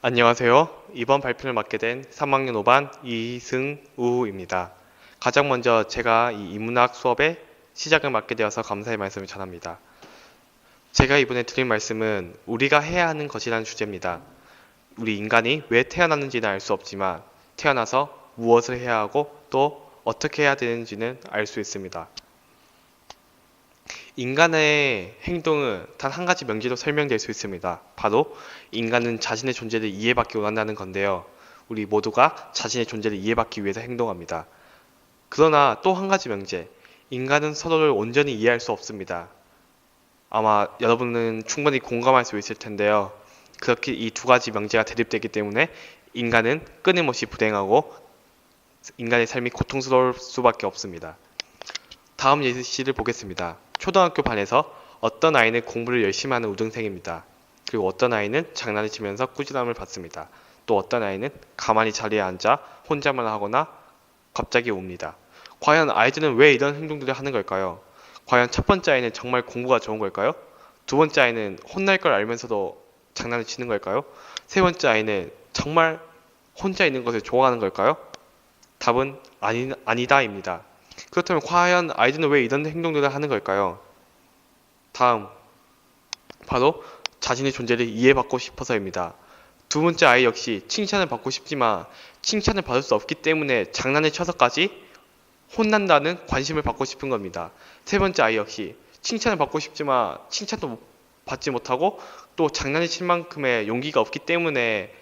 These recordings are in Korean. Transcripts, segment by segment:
안녕하세요. 이번 발표를 맡게 된 3학년 5반 이승우입니다. 가장 먼저 제가 이 인문학 수업의 시작을 맡게 되어서 감사의 말씀을 전합니다. 제가 이번에 드릴 말씀은 우리가 해야 하는 것이라는 주제입니다. 우리 인간이 왜 태어났는지는 알 수 없지만 태어나서 무엇을 해야 하고 또 어떻게 해야 되는지는 알 수 있습니다. 인간의 행동은 단 한 가지 명제로 설명될 수 있습니다. 바로 인간은 자신의 존재를 이해받기 원한다는 건데요. 우리 모두가 자신의 존재를 이해받기 위해서 행동합니다. 그러나 또 한 가지 명제, 인간은 서로를 온전히 이해할 수 없습니다. 아마 여러분은 충분히 공감할 수 있을 텐데요. 그렇게 이 두 가지 명제가 대립되기 때문에 인간은 끊임없이 불행하고 인간의 삶이 고통스러울 수밖에 없습니다. 다음 예시를 보겠습니다. 초등학교 반에서 어떤 아이는 공부를 열심히 하는 우등생입니다. 그리고 어떤 아이는 장난을 치면서 꾸지람을 받습니다. 또 어떤 아이는 가만히 자리에 앉아 혼자만 하거나 갑자기 웁니다. 과연 아이들은 왜 이런 행동들을 하는 걸까요? 과연 첫 번째 아이는 정말 공부가 좋은 걸까요? 두 번째 아이는 혼날 걸 알면서도 장난을 치는 걸까요? 세 번째 아이는 정말 혼자 있는 것을 좋아하는 걸까요? 답은 아니다입니다. 그렇다면 과연 아이들은 왜 이런 행동들을 하는 걸까요? 다음, 바로 자신의 존재를 이해받고 싶어서입니다. 두 번째 아이 역시 칭찬을 받고 싶지만 칭찬을 받을 수 없기 때문에 장난을 쳐서까지 혼난다는 관심을 받고 싶은 겁니다. 세 번째 아이 역시 칭찬을 받고 싶지만 칭찬도 받지 못하고 또 장난을 칠 만큼의 용기가 없기 때문에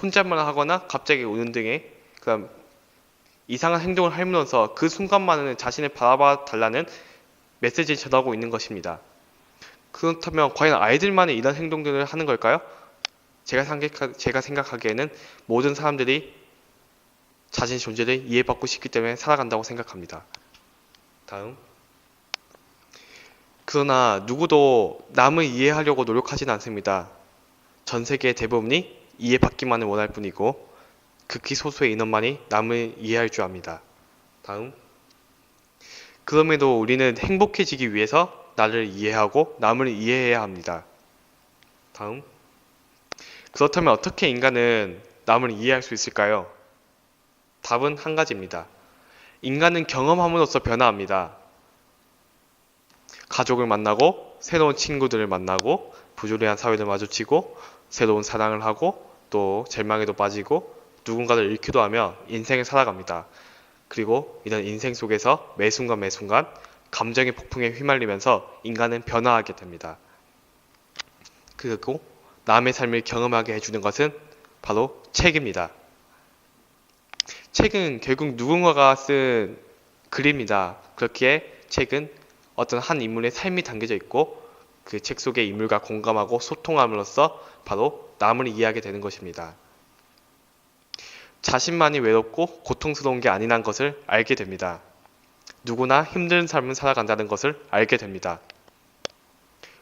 혼잣말 하거나 갑자기 우는 등의 그런 이상한 행동을 하면서 그 순간만은 자신을 바라봐 달라는 메시지를 전하고 있는 것입니다. 그렇다면 과연 아이들만이 이런 행동들을 하는 걸까요? 제가 생각하기에는 모든 사람들이 자신의 존재를 이해받고 싶기 때문에 살아간다고 생각합니다. 다음. 그러나 누구도 남을 이해하려고 노력하진 않습니다. 전 세계 대부분이 이해받기만을 원할 뿐이고 극히 소수의 인원만이 남을 이해할 줄 압니다. 다음. 그럼에도 우리는 행복해지기 위해서 나를 이해하고 남을 이해해야 합니다. 다음. 그렇다면 어떻게 인간은 남을 이해할 수 있을까요? 답은 한 가지입니다. 인간은 경험함으로써 변화합니다. 가족을 만나고 새로운 친구들을 만나고 부조리한 사회를 마주치고 새로운 사랑을 하고 또 절망에도 빠지고 누군가를 잃기도 하며 인생을 살아갑니다. 그리고 이런 인생 속에서 매 순간 매 순간 감정의 폭풍에 휘말리면서 인간은 변화하게 됩니다. 그리고 남의 삶을 경험하게 해주는 것은 바로 책입니다. 책은 결국 누군가가 쓴 글입니다. 그렇기에 책은 어떤 한 인물의 삶이 담겨져 있고 그 책 속의 인물과 공감하고 소통함으로써 바로 남을 이해하게 되는 것입니다. 자신만이 외롭고 고통스러운 게 아니란 것을 알게 됩니다. 누구나 힘든 삶을 살아간다는 것을 알게 됩니다.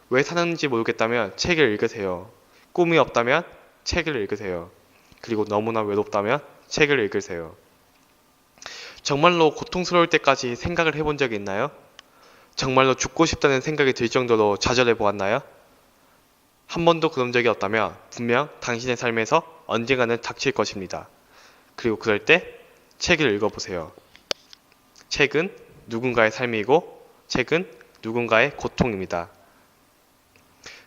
왜 사는지 모르겠다면 책을 읽으세요. 꿈이 없다면 책을 읽으세요. 그리고 너무나 외롭다면 책을 읽으세요. 정말로 고통스러울 때까지 생각을 해본 적이 있나요? 정말로 죽고 싶다는 생각이 들 정도로 좌절해 보았나요? 한 번도 그런 적이 없다면 분명 당신의 삶에서 언젠가는 닥칠 것입니다. 그리고 그럴 때 책을 읽어보세요. 책은 누군가의 삶이고 책은 누군가의 고통입니다.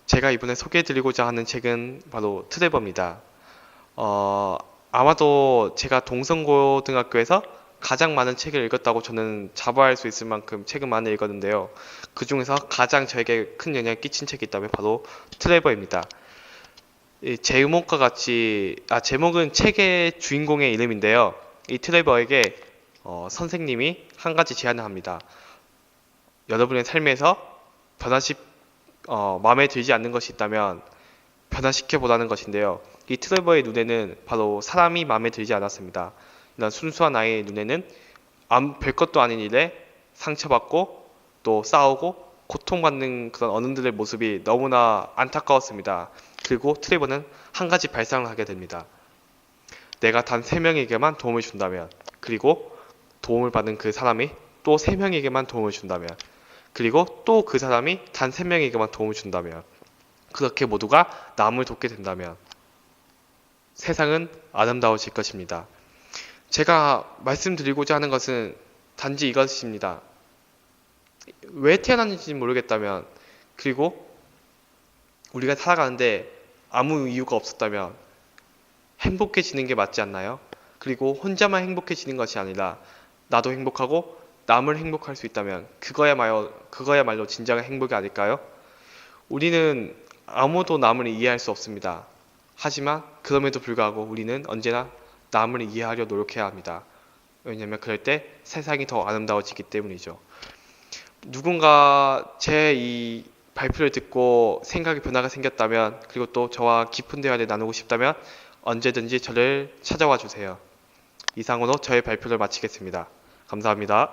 제가 이번에 소개해드리고자 하는 책은 바로 트레버입니다. 아마도 제가 동성고등학교에서 가장 많은 책을 읽었다고 저는 자부할 수 있을 만큼 책을 많이 읽었는데요. 그 중에서 가장 저에게 큰 영향을 끼친 책이 있다면 바로 트레버입니다. 이 제목과 같이, 제목은 책의 주인공의 이름인데요. 이 트레버에게 선생님이 한 가지 제안을 합니다. 여러분의 삶에서 마음에 들지 않는 것이 있다면 변화시켜보라는 것인데요. 이 트레버의 눈에는 바로 사람이 마음에 들지 않았습니다. 이런 순수한 아이의 눈에는 별것도 아닌 일에 상처받고 또 싸우고 고통받는 그런 어른들의 모습이 너무나 안타까웠습니다. 그리고 트레버는 한 가지 발상을 하게 됩니다. 내가 단 3명에게만 도움을 준다면, 그리고 도움을 받은 그 사람이 또 3명에게만 도움을 준다면, 그리고 또 그 사람이 단 3명에게만 도움을 준다면, 그렇게 모두가 남을 돕게 된다면 세상은 아름다워질 것입니다. 제가 말씀드리고자 하는 것은 단지 이것입니다. 왜 태어났는지 모르겠다면, 그리고 우리가 살아가는데 아무 이유가 없었다면 행복해지는 게 맞지 않나요? 그리고 혼자만 행복해지는 것이 아니라 나도 행복하고 남을 행복할 수 있다면 그거야말로 진정한 행복이 아닐까요? 우리는 아무도 남을 이해할 수 없습니다. 하지만 그럼에도 불구하고 우리는 언제나 남을 이해하려 노력해야 합니다. 왜냐하면 그럴 때 세상이 더 아름다워지기 때문이죠. 누군가 제 이 발표를 듣고 생각의 변화가 생겼다면, 그리고 또 저와 깊은 대화를 나누고 싶다면 언제든지 저를 찾아와 주세요. 이상으로 저의 발표를 마치겠습니다. 감사합니다.